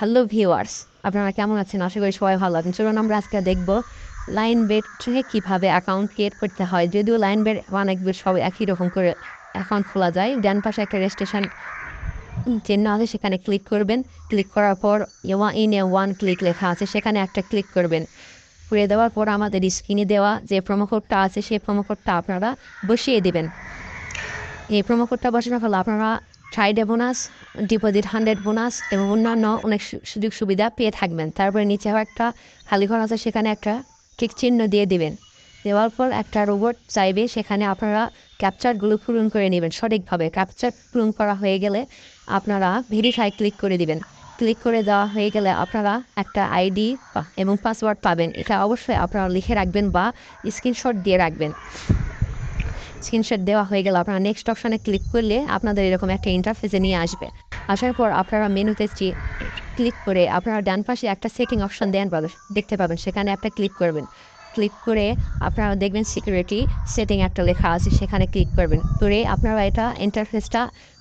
Hello viewers, আপনারা কেমন আছেন? আশা করি সবাই ভালো আছেন। চলুন আমরা আজকে দেখব লাইনবেটে কীভাবে অ্যাকাউন্ট ক্রিয়েট করতে হয়। যদিও লাইনবেট অনেকবার সব একই রকম করে অ্যাকাউন্ট খোলা যায়। ডান পাশে একটা রেজিস্ট্রেশন চিহ্ন আছে, সেখানে ক্লিক করবেন। ক্লিক করার পর ওয়ান ক্লিক লেখা আছে, সেখানে একটা ক্লিক করবেন। করে দেওয়ার পর আমাদের স্ক্রিনে দেওয়া যে প্রোমো কোডটা আছে সেই প্রোমো কোডটা আপনারা বসিয়ে দেবেন। এই প্রোমো কোডটা বসানোর ফলে আপনারা ফ্রাইডে বোনাস, ডিপোজিট 100 বোনাস এবং অন্যান্য অনেক সুযোগ সুবিধা পেয়ে থাকবেন। তারপরে নিচেও একটা খালি ঘর আছে, সেখানে একটা ঠিক চিহ্ন দিয়ে দিবেন। দেওয়ার পর একটা রোবট চাইবে, সেখানে আপনারা ক্যাপচারগুলো পূরণ করে নেবেন সঠিকভাবে। ক্যাপচার পূরণ করা হয়ে গেলে আপনারা ভেরিফাই ক্লিক করে দিবেন। ক্লিক করে দেওয়া হয়ে গেলে আপনারা একটা আইডি এবং পাসওয়ার্ড পাবেন। এটা অবশ্যই আপনারা লিখে রাখবেন বা স্ক্রিনশট দিয়ে রাখবেন। স্ক্রিনশট দেওয়া হয়ে গেলে আপনারা নেক্সট অপশানে ক্লিক করলে আপনাদের এরকম একটা ইন্টারফেসে নিয়ে আসবে। আসার পর আপনারা মেনুতে ক্লিক করে আপনারা ডান পাশে একটা সেটিং অপশান দেখতে পাবেন, সেখানে একটা ক্লিক করবেন। ক্লিক করে আপনারা দেখবেন সিকিউরিটি সেটিং একটা লেখা আছে, সেখানে ক্লিক করবেন। করে আপনারা এটা ইন্টারফেসটা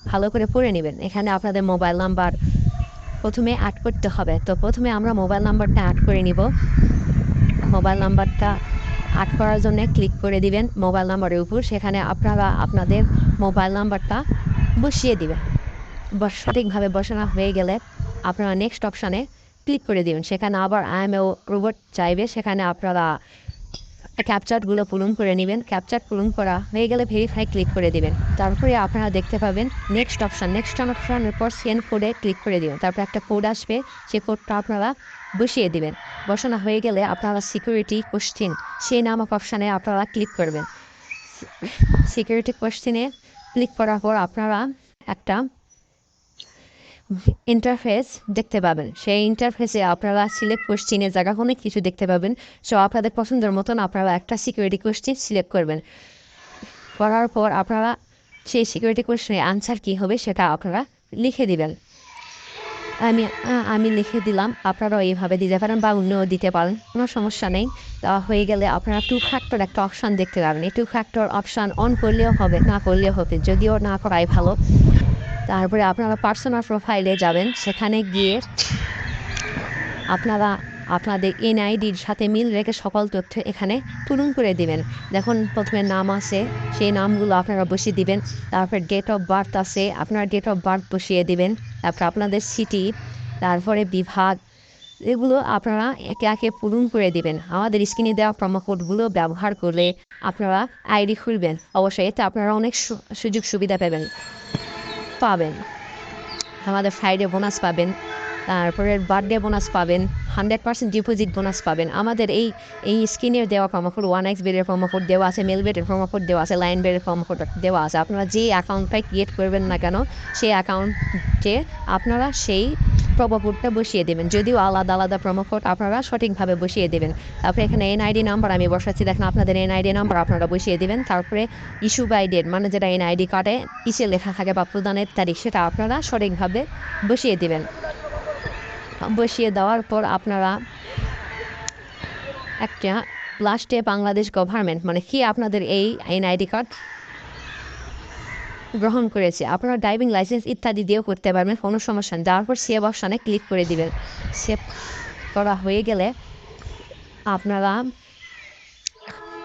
ভালো করে পড়ে নেবেন। এখানে আপনাদের মোবাইল নাম্বার প্রথমে অ্যাড করতে হবে। তো প্রথমে আমরা মোবাইল নাম্বারটা অ্যাড করে নিব। মোবাইল নাম্বারটা অ্যাড করার জন্য ক্লিক করে দিবেন মোবাইল নাম্বারের উপর। সেখানে আপনারা আপনাদের মোবাইল নাম্বারটা বসিয়ে দিবেন। সঠিকভাবে বসানো হয়ে গেলে আপনারা নেক্সট অপশানে ক্লিক করে দিবেন। সেখানে আবার রোবট চাইবে, সেখানে আপনারা ক্যাপচারগুলো পূরণ করে নেবেন। ক্যাপচার পূরণ করা হয়ে গেলে ভেরিফাই ক্লিক করে দিবেন। তারপরে আপনারা দেখতে পাবেন নেক্সট অপশানের পর সেন্ড কোডে ক্লিক করে দিবেন। তারপর একটা কোড আসবে, সেই কোডটা আপনারা বসিয়ে দিবেন। বসানো হয়ে গেলে আপনারা সিকিউরিটি কোশ্চেন সেই নামক অপশানে আপনারা ক্লিক করবেন। সিকিউরিটি কোশ্চেনে ক্লিক করার পর আপনারা একটা ইন্টারফেস দেখতে পাবেন। সেই ইন্টারফেসে আপনারা সিলেক্ট কোশ্চেনের জায়গা অনেক কিছু দেখতে পাবেন। সো আপনাদের পছন্দের মতন আপনারা একটা সিকিউরিটি কোশ্চেন সিলেক্ট করবেন। করার পর আপনারা সেই সিকিউরিটি কোশ্চেনের আনসার কী হবে সেটা আপনারা লিখে দিবেন। আমি লিখে দিলাম, আপনারাও এইভাবে দিতে পারেন বা অন্যও দিতে পারেন, কোনো সমস্যা নেই। দেওয়া হয়ে গেলে আপনারা 2 ফ্যাক্টর একটা অপশান দেখতে পাবেন। এই 2 ফ্যাক্টর অপশান অন করলেও হবে, না করলেও হবে, যদিও না করাই ভালো। তারপরে আপনারা পার্সোনাল প্রোফাইলে যাবেন। সেখানে গিয়ে আপনারা আপনাদের এনআইডির সাথে মিল রেখে সকল তথ্য এখানে পূরণ করে দিবেন। দেখুন প্রথমে নাম আছে, সেই নামগুলো আপনারা বসিয়ে দিবেন। তারপর ডেট অফ বার্থ আছে, আপনারা ডেট অফ বার্থ বসিয়ে দিবেন। তারপর আপনাদের সিটি, তারপরে বিভাগ, এগুলো আপনারা একে একে পূরণ করে দিবেন। আমাদের স্ক্রিনে দেওয়া প্রোমো কোডগুলো ব্যবহার করলে আপনারা আইডি খুলবেন। অবশ্যই এতে আপনারা অনেক সুযোগ সুবিধা পাবেন। আমাদের ফ্রাইডে বোনাস পাবেন, তারপরে বার্থডে বোনাস পাবেন, 100% ডিপোজিট বোনাস পাবেন। আমাদের এই স্ক্রিনের দেওয়া প্রোমো কোড 1x বেডের প্রোমো কোড দেওয়া আছে, মেলবেটের প্রোমো কোড দেওয়া আছে, লাইন বেডের প্রোমো কোড দেওয়া আছে। আপনারা যে অ্যাকাউন্টটাই ক্রিয়েট করবেন না কেন, সেই অ্যাকাউন্টে আপনারা সেই প্রোমো কোডটা বসিয়ে দেবেন। যদিও আলাদা আলাদা প্রোমো কোড আপনারা সঠিকভাবে বসিয়ে দেবেন। তারপরে এখানে এনআইডি নাম্বার আমি বসাচ্ছি, দেখেন আপনাদের এনআইডি নাম্বার আপনারা বসিয়ে দেবেন। তারপরে ইস্যু বাই ডেট, মানে যেটা এনআইডি কার্ডে কিসে লেখা থাকে বা প্রদানের তারিখ, সেটা আপনারা সঠিকভাবে বসিয়ে দেবেন। বসিয়ে দেওয়ার পর আপনারা একটা লাস্টে বাংলাদেশ গভর্নমেন্ট মানে কি আপনাদের এই এনআইডি কার্ড গ্রহণ করেছে, আপনারা ড্রাইভিং লাইসেন্স ইত্যাদি দিয়েও করতে পারবেন, কোনো সমস্যা নেই। তারপর সেভ অপশানে ক্লিক করে দিবেন। সেভ করা হয়ে গেলে আপনারা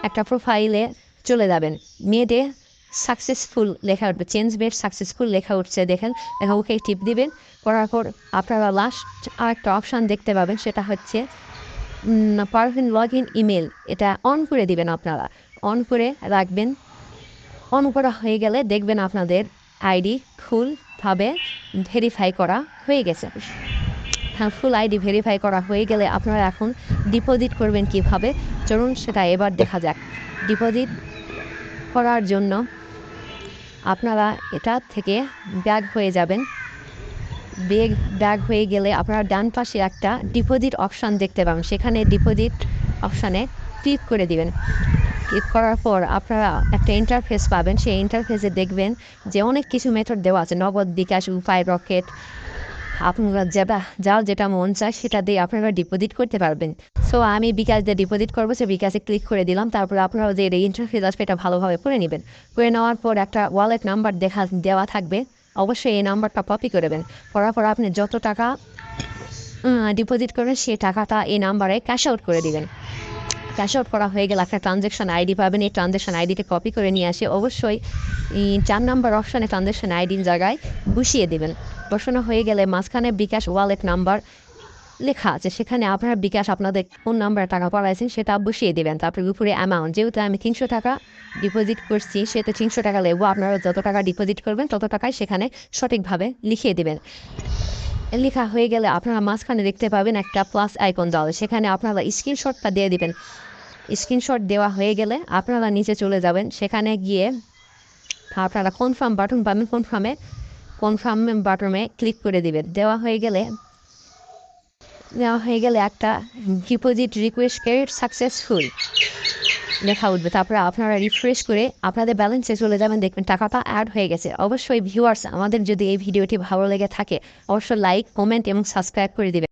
একটা প্রোফাইলে চলে যাবেন। মেয়েদের সাকসেসফুল লেখা উঠবে, চেঞ্জ বেড সাকসেসফুল লেখা উঠছে, দেখেন লেখা ওকে টিপ দিবেন। করার পর আপনারা লাস্ট আর একটা অপশান দেখতে পাবেন, সেটা হচ্ছে পারফিন লগ ইন ইমেল, এটা অন করে দিবেন। আপনারা অন করে রাখবেন। অন করা হয়ে গেলে দেখবেন আপনাদের আইডি ফুলভাবে ভেরিফাই করা হয়ে গেছে। হ্যাঁ, ফুল আইডি ভেরিফাই করা হয়ে গেলে আপনারা এখন ডিপোজিট করবেন কিভাবে, চলুন সেটা এবার দেখা যাক। ডিপোজিট করার জন্য আপনারা এটা থেকে ব্যাক হয়ে যাবেন। ব্যাক হয়ে গেলে আপনারা ডান পাশে একটা ডিপোজিট অপশান দেখতে পাবেন, সেখানে ডিপোজিট অপশানে ক্লিক করে দিবেন। ক্লিক করার পর আপনারা একটা ইন্টারফেস পাবেন। সেই ইন্টারফেসে দেখবেন যে অনেক কিছু মেথড দেওয়া আছে, নগদ, বিকাশ, উপায়, রকেট। আপনারা যার যেটা মন চায় সেটা দিয়ে আপনারা ডিপোজিট করতে পারবেন। সো আমি বিকাশ দিয়ে ডিপোজিট করবো, সে বিকাশে ক্লিক করে দিলাম। তারপরে আপনারা যে ইন্টারফেস আসবে এটা ভালোভাবে করে নেবেন। করে নেওয়ার পর একটা ওয়ালেট নাম্বার দেওয়া থাকবে, অবশ্যই এই নাম্বারটা কপি করবেন। করার পর আপনি যত টাকা ডিপোজিট করবেন সেই টাকাটা এই নাম্বারে ক্যাশ আউট করে দিবেন। ক্যাশ আউট করা হয়ে গেলে একটা ট্রানজ্যাকশন আইডি পাবেন, এই ট্রানজ্যাকশন আইডিতে কপি করে নিয়ে আসে অবশ্যই এই 4 নাম্বার অপশানে ট্রানজ্যাকশন আইডির জায়গায় বসিয়ে দেবেন। বসানো হয়ে গেলে মাঝখানে বিকাশ ওয়ালেট নাম্বার লেখা আছে, সেখানে আপনার বিকাশ আপনাদের কোন নাম্বারে টাকা পাঠাইছেন সেটা বসিয়ে দেবেন। তারপরে উপরে অ্যামাউন্ট, যেহেতু আমি 300 টাকা ডিপোজিট করছি সেহেতু 300 টাকা লাগবে, আপনারা যত টাকা ডিপোজিট করবেন তত টাকাই সেখানে সঠিকভাবে লিখিয়ে দেবেন। লেখা হয়ে গেলে আপনারা মাঝখানে দেখতে পাবেন একটা প্লাস আইকন দেওয়া, সেখানে আপনারা স্ক্রিনশটটা দিয়ে দিবেন। স্ক্রিনশট দেওয়া হয়ে গেলে আপনারা নিচে চলে যাবেন, সেখানে গিয়ে আপনারা কনফার্ম বাটন পাবেন, কনফার্ম বাটনে ক্লিক করে দিবেন। দেওয়া হয়ে গেলে একটা ডিপোজিট রিকোয়েস্ট ক্যারিড সাকসেসফুল লেখা উঠবে। তারপরে আপনারা রিফ্রেশ করে আপনাদের ব্যালেন্সে চলে যাবেন, দেখবেন টাকাটা অ্যাড হয়ে গেছে। অবশ্যই ভিউয়ার্স, আমাদের যদি এই ভিডিওটি ভালো লেগে থাকে অবশ্যই লাইক, কমেন্ট এবং সাবস্ক্রাইব করে দিবেন।